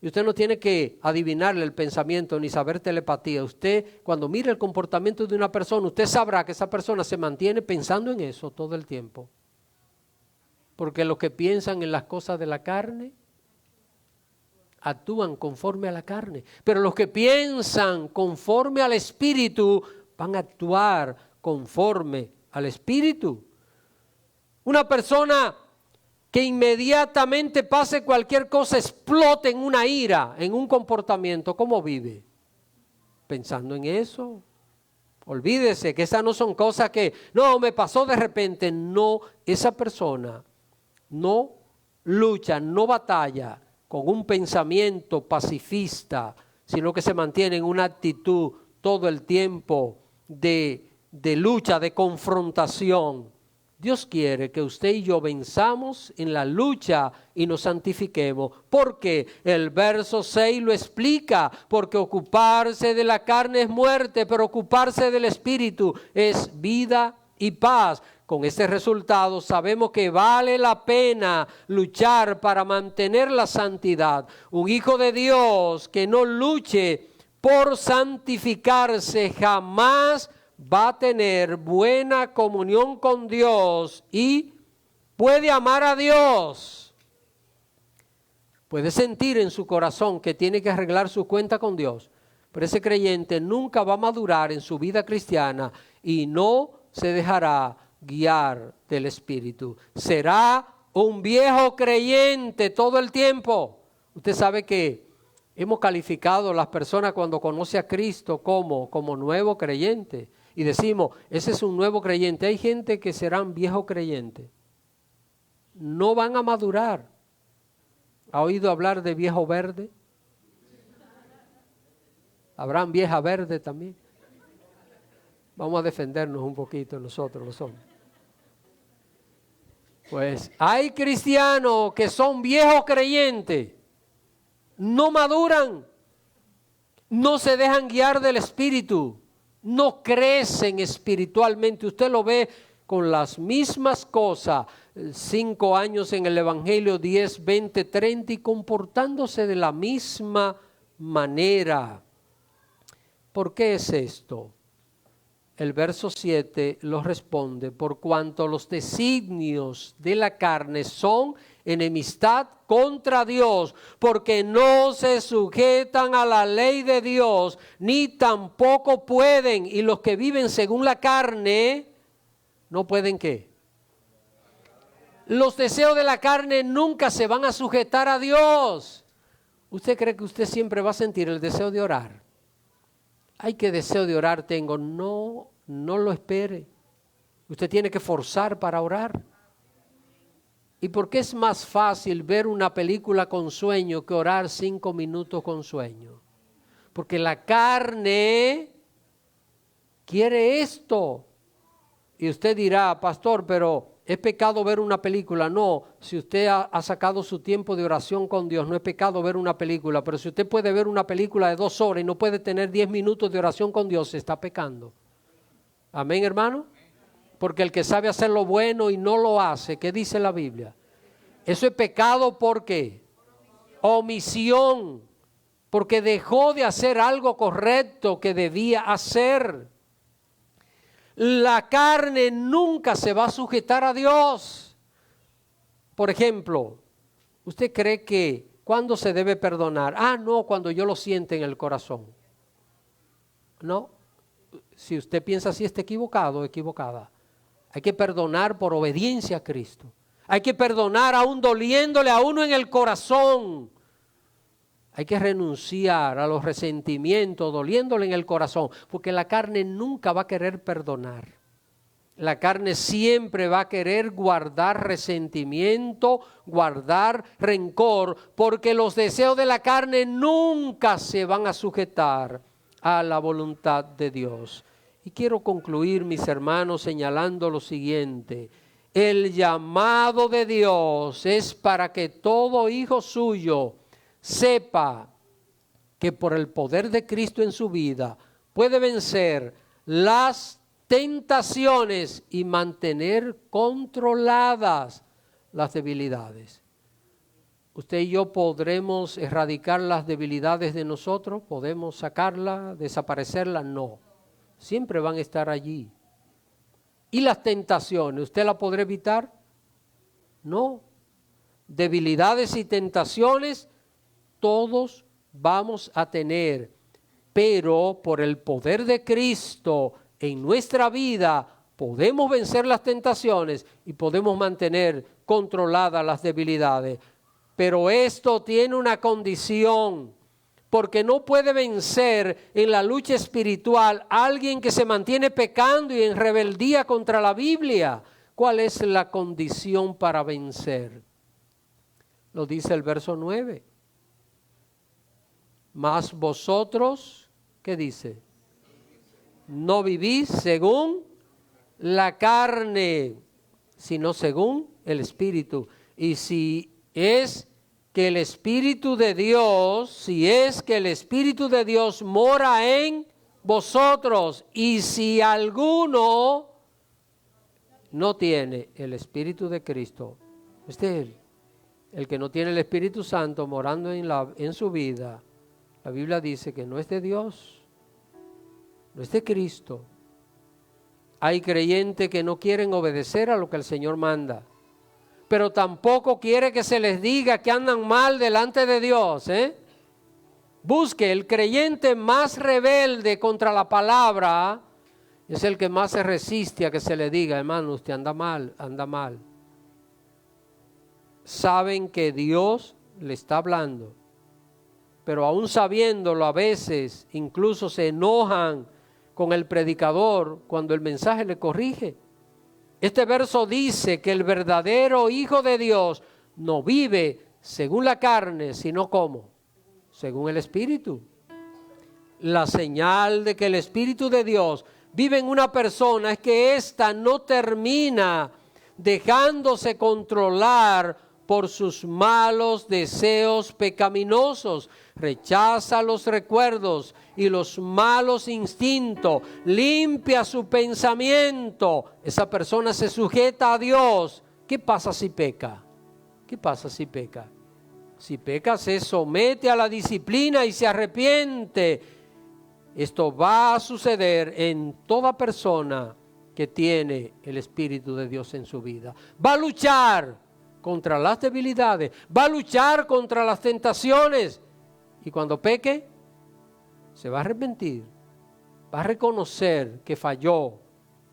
Y usted no tiene que adivinarle el pensamiento ni saber telepatía. Usted, cuando mire el comportamiento de una persona, usted sabrá que esa persona se mantiene pensando en eso todo el tiempo. Porque los que piensan en las cosas de la carne, actúan conforme a la carne. Pero los que piensan conforme al Espíritu, van a actuar conforme al Espíritu. Una persona que inmediatamente pase cualquier cosa, explote en una ira, en un comportamiento, ¿cómo vive? Pensando en eso. Olvídese que esas no son cosas que, no, me pasó de repente. No, esa persona no lucha, no batalla con un pensamiento pacifista, sino que se mantiene en una actitud todo el tiempo de lucha, de confrontación. Dios quiere que usted y yo venzamos en la lucha y nos santifiquemos. Porque el verso 6 lo explica. Porque ocuparse de la carne es muerte, pero ocuparse del Espíritu es vida y paz. Con este resultado sabemos que vale la pena luchar para mantener la santidad. Un hijo de Dios que no luche por santificarse jamás va a tener buena comunión con Dios y puede amar a Dios. Puede sentir en su corazón que tiene que arreglar su cuenta con Dios, pero ese creyente nunca va a madurar en su vida cristiana y no se dejará guiar del Espíritu. Será un viejo creyente todo el tiempo. Usted sabe que hemos calificado a las personas cuando conoce a Cristo como nuevo creyente. Y decimos, ese es un nuevo creyente. Hay gente que serán viejos creyentes. No van a madurar. ¿Ha oído hablar de viejo verde? Habrán vieja verde también. Vamos a defendernos un poquito nosotros los hombres. Pues hay cristianos que son viejos creyentes. No maduran. No se dejan guiar del Espíritu. No crecen espiritualmente. Usted lo ve con las mismas cosas, 5 años en el Evangelio, 10, 20, 30 y comportándose de la misma manera. ¿Por qué es esto? El verso 7 lo responde: por cuanto los designios de la carne son enemistad contra Dios, porque no se sujetan a la ley de Dios, ni tampoco pueden. Y los que viven según la carne, ¿no pueden qué? Los deseos de la carne nunca se van a sujetar a Dios. ¿Usted cree que usted siempre va a sentir el deseo de orar? Ay, qué deseo de orar tengo. No lo espere. Usted tiene que forzar para orar. ¿Y por qué es más fácil ver una película con sueño que orar 5 minutos con sueño? Porque la carne quiere esto. Y usted dirá, pastor, pero ¿es pecado ver una película? No, si usted ha sacado su tiempo de oración con Dios, no es pecado ver una película. Pero si usted puede ver una película de 2 horas y no puede tener 10 minutos de oración con Dios, se está pecando. Amén, hermano. Porque el que sabe hacer lo bueno y no lo hace, ¿qué dice la Biblia? Eso es pecado, ¿por qué? Omisión. Porque dejó de hacer algo correcto que debía hacer. La carne nunca se va a sujetar a Dios. Por ejemplo, ¿usted cree que cuándo se debe perdonar? No, cuando yo lo siente en el corazón. No, si usted piensa así está equivocado o equivocada. Hay que perdonar por obediencia a Cristo. Hay que perdonar aún doliéndole a uno en el corazón. Hay que renunciar a los resentimientos, doliéndole en el corazón, porque la carne nunca va a querer perdonar. La carne siempre va a querer guardar resentimiento, guardar rencor, porque los deseos de la carne nunca se van a sujetar a la voluntad de Dios. Y quiero concluir, mis hermanos, señalando lo siguiente. El llamado de Dios es para que todo hijo suyo sepa que por el poder de Cristo en su vida puede vencer las tentaciones y mantener controladas las debilidades. Usted y yo podremos erradicar las debilidades de nosotros, podemos sacarlas, desaparecerlas, no. Siempre van a estar allí. ¿Y las tentaciones? ¿Usted las podrá evitar? No. Debilidades y tentaciones todos vamos a tener, pero por el poder de Cristo en nuestra vida podemos vencer las tentaciones y podemos mantener controladas las debilidades. Pero esto tiene una condición, porque no puede vencer en la lucha espiritual a alguien que se mantiene pecando y en rebeldía contra la Biblia. ¿Cuál es la condición para vencer? Lo dice el verso 9. Mas vosotros, ¿qué dice? No vivís según la carne, sino según el Espíritu. Y si es que el Espíritu de Dios, si es que el Espíritu de Dios mora en vosotros, y si alguno no tiene el Espíritu de Cristo, este es el que no tiene el Espíritu Santo morando en su vida, la Biblia dice que no es de Dios, no es de Cristo. Hay creyentes que no quieren obedecer a lo que el Señor manda, pero tampoco quiere que se les diga que andan mal delante de Dios. Busque, el creyente más rebelde contra la palabra es el que más se resiste a que se le diga, hermano, usted anda mal, anda mal. Saben que Dios le está hablando, pero aún sabiéndolo a veces incluso se enojan con el predicador cuando el mensaje le corrige. Este verso dice que el verdadero Hijo de Dios no vive según la carne, sino ¿cómo? Según el Espíritu. La señal de que el Espíritu de Dios vive en una persona es que ésta no termina dejándose controlar por sus malos deseos pecaminosos. Rechaza los recuerdos y los malos instintos, limpia su pensamiento. Esa persona se sujeta a Dios. ¿Qué pasa si peca? ¿Qué pasa si peca? Si peca, se somete a la disciplina y se arrepiente. Esto va a suceder en toda persona que tiene el Espíritu de Dios en su vida. Va a luchar contra las debilidades, va a luchar contra las tentaciones. Y cuando peque, se va a arrepentir, va a reconocer que falló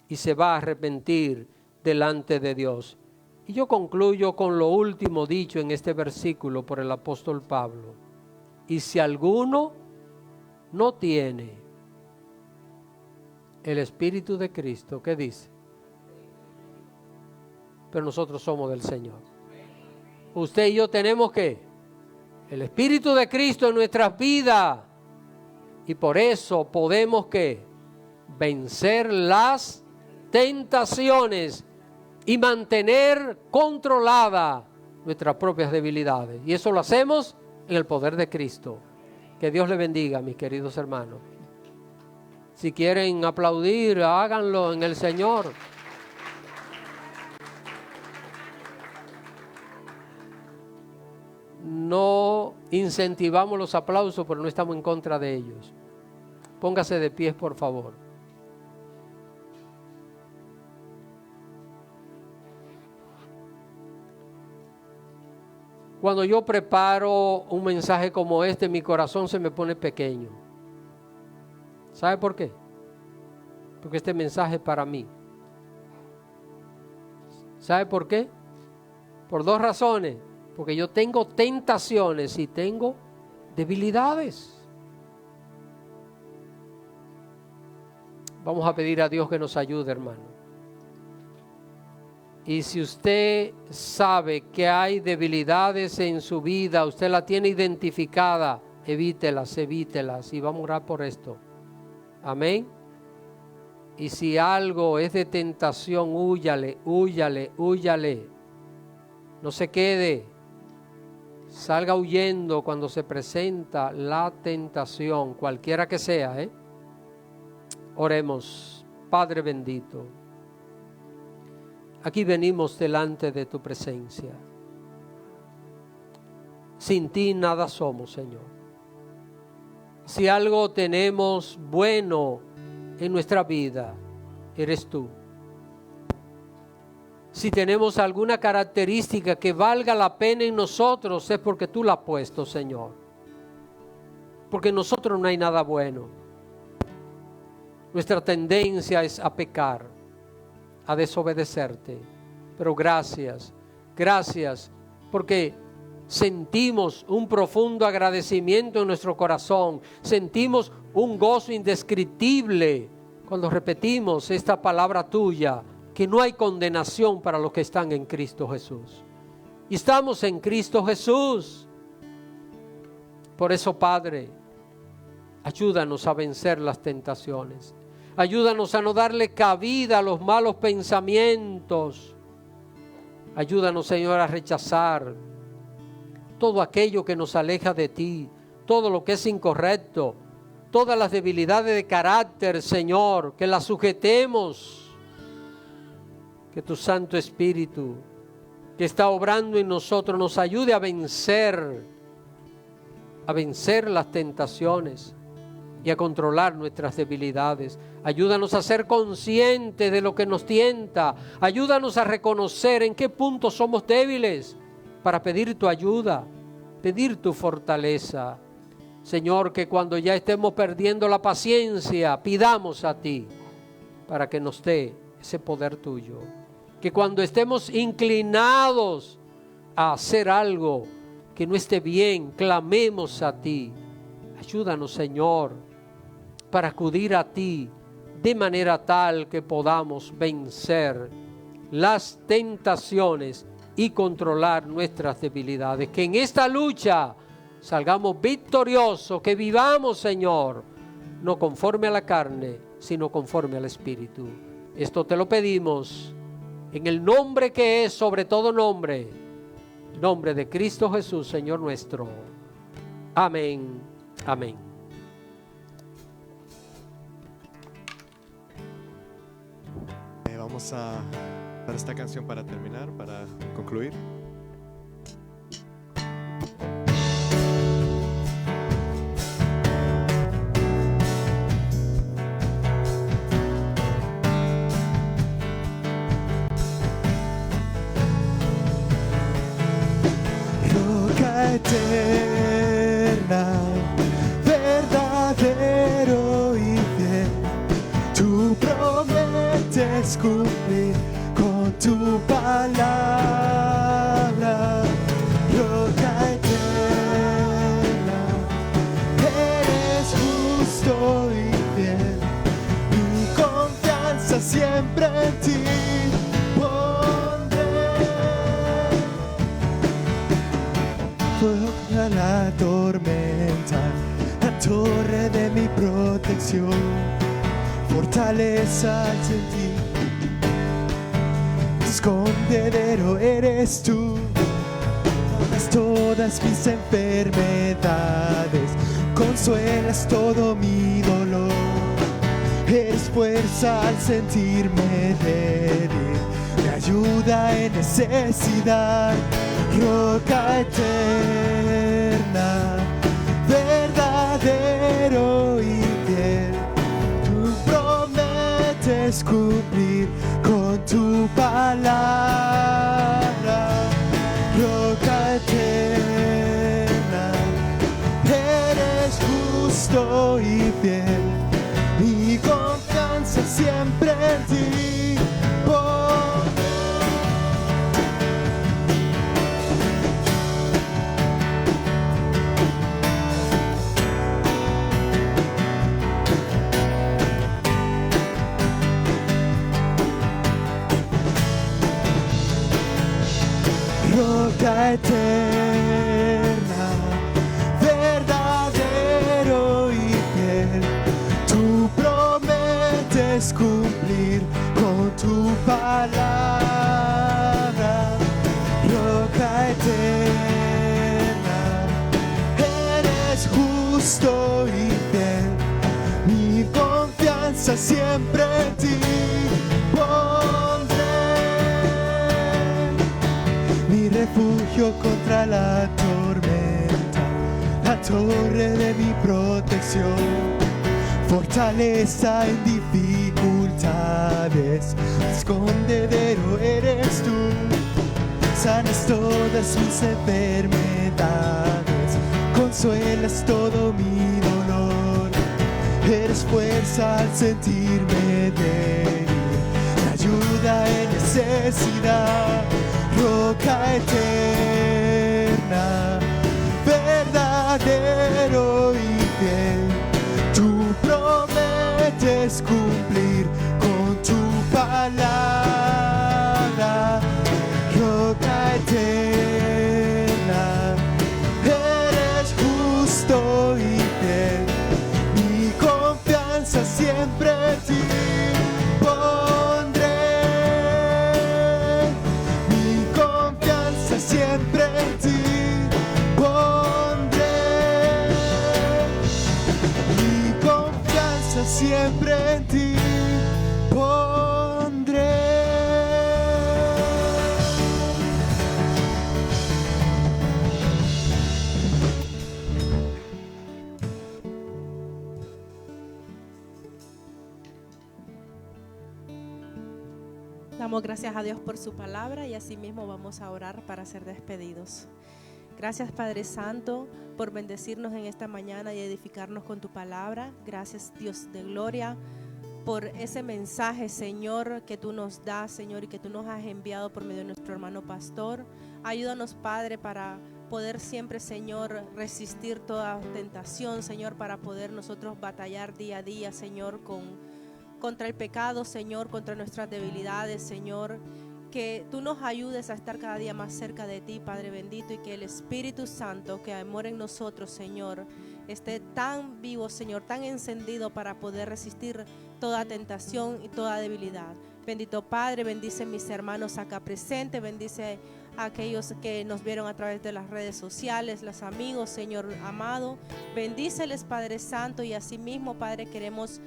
y se va a arrepentir delante de Dios. Y yo concluyo con lo último dicho en este versículo por el apóstol Pablo. Y si alguno no tiene el Espíritu de Cristo, ¿qué dice? Pero nosotros somos del Señor. Usted y yo tenemos que el Espíritu de Cristo en nuestras vidas, y por eso podemos que vencer las tentaciones y mantener controlada nuestras propias debilidades. Y eso lo hacemos en el poder de Cristo. Que Dios le bendiga, mis queridos hermanos. Si quieren aplaudir, háganlo en el Señor. No incentivamos los aplausos, pero no estamos en contra de ellos. Póngase de pie, por favor. Cuando yo preparo un mensaje como este, mi corazón se me pone pequeño. ¿Sabe por qué? Porque este mensaje es para mí. ¿Sabe por qué? Por dos razones. Porque yo tengo tentaciones y tengo debilidades. Vamos a pedir a Dios que nos ayude, hermano. Y si usted sabe que hay debilidades en su vida, usted la tiene identificada, evítelas, evítelas. Y vamos a orar por esto. Amén. Y si algo es de tentación, húyale, húyale, húyale. No se quede. Salga huyendo cuando se presenta la tentación, cualquiera que sea, Oremos. Padre bendito, aquí venimos delante de tu presencia. Sin ti nada somos, Señor. Si algo tenemos bueno en nuestra vida, eres tú. Si tenemos alguna característica que valga la pena en nosotros, es porque tú la has puesto, Señor. Porque en nosotros no hay nada bueno. Nuestra tendencia es a pecar, a desobedecerte. Pero gracias, gracias, porque sentimos un profundo agradecimiento en nuestro corazón. Sentimos un gozo indescriptible cuando repetimos esta palabra tuya, que no hay condenación para los que están en Cristo Jesús. Y estamos en Cristo Jesús. Por eso, Padre, ayúdanos a vencer las tentaciones. Ayúdanos a no darle cabida a los malos pensamientos. Ayúdanos, Señor, a rechazar todo aquello que nos aleja de ti, todo lo que es incorrecto, todas las debilidades de carácter, Señor, que las sujetemos. Que tu Santo Espíritu, que está obrando en nosotros, nos ayude a vencer las tentaciones y a controlar nuestras debilidades. Ayúdanos a ser conscientes de lo que nos tienta. Ayúdanos a reconocer en qué punto somos débiles para pedir tu ayuda, pedir tu fortaleza. Señor, que cuando ya estemos perdiendo la paciencia, pidamos a ti para que nos dé ese poder tuyo. Que cuando estemos inclinados a hacer algo que no esté bien, clamemos a ti. Ayúdanos, Señor, para acudir a ti de manera tal que podamos vencer las tentaciones y controlar nuestras debilidades. Que en esta lucha salgamos victoriosos, que vivamos, Señor, no conforme a la carne, sino conforme al Espíritu. Esto te lo pedimos en el nombre que es sobre todo nombre, nombre de Cristo Jesús, Señor nuestro. Amén, amén. Vamos a dar esta canción para terminar, para concluir. Roca eterna, verdadero y fiel, tú prometes cumplir con tu palabra. Roca eterna, eres justo y fiel, mi confianza siempre en ti pondré. Fuego a la tormenta, la torre de mi protección, fortaleza al sentir, escondedero eres tú. Sanas todas mis enfermedades, consuelas todo mi dolor, eres fuerza al sentirme débil, me ayuda en necesidad. Roca eterna, verdadero y fiel, tú prometes cumplir con tu palabra. Roca eterna, eres justo y fiel, mi confianza siempre en ti pondré. Roca eterna, verdadero y fiel, tú prometes prometes cumplir con tu palabra, roca eterna, eres justo y fiel, mi confianza siempre en ti pondré, mi refugio contra la tormenta, la torre de mi protección, fortaleza en dificultades, escondedero eres tú, sanas todas mis enfermedades, consuelas todo mi dolor, eres fuerza al sentirme débil, ayuda en necesidad, roca eterna, verdadero y fiel. Tú prometes cumplir con tu palabra, roca eterna, eres justo y fiel, mi confianza siempre en ti pondré, mi confianza siempre en ti pondré, mi confianza siempre en ti pondré. Damos gracias a Dios por su palabra y asimismo vamos a orar para ser despedidos. Gracias, Padre Santo, por bendecirnos en esta mañana y edificarnos con tu palabra. Gracias, Dios de gloria, por ese mensaje, Señor, que tú nos das, Señor, y que tú nos has enviado por medio de nuestro hermano pastor. Ayúdanos, Padre, para poder siempre, Señor, resistir toda tentación, Señor, para poder nosotros batallar día a día, Señor, contra el pecado, Señor, contra nuestras debilidades, Señor. Que tú nos ayudes a estar cada día más cerca de ti, Padre bendito, y que el Espíritu Santo que mora en nosotros, Señor, esté tan vivo, Señor, tan encendido para poder resistir toda tentación y toda debilidad. Bendito Padre, bendice a mis hermanos acá presentes, bendice a aquellos que nos vieron a través de las redes sociales, los amigos, Señor amado. Bendíceles, Padre Santo, y asimismo, Padre, queremos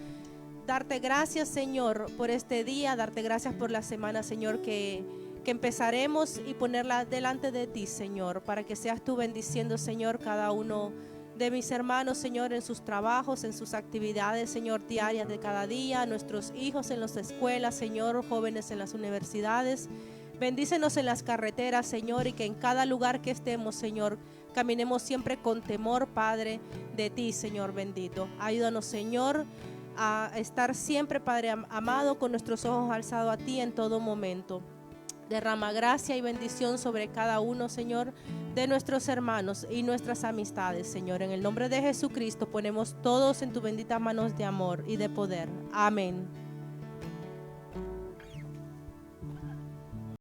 darte gracias, Señor, por este día, darte gracias por la semana, Señor, que empezaremos y ponerla delante de ti, Señor, para que seas tú bendiciendo, Señor, cada uno de mis hermanos, Señor, en sus trabajos, en sus actividades, Señor, diarias de cada día, nuestros hijos en las escuelas, Señor, jóvenes en las universidades. Bendícenos en las carreteras, Señor, y que en cada lugar que estemos, Señor, caminemos siempre con temor, Padre, de ti, Señor bendito. Ayúdanos, Señor, a estar siempre, Padre amado, con nuestros ojos alzados a ti en todo momento. Derrama gracia y bendición sobre cada uno, Señor, de nuestros hermanos y nuestras amistades, Señor. En el nombre de Jesucristo ponemos todos en tu bendita manos de amor y de poder. Amén.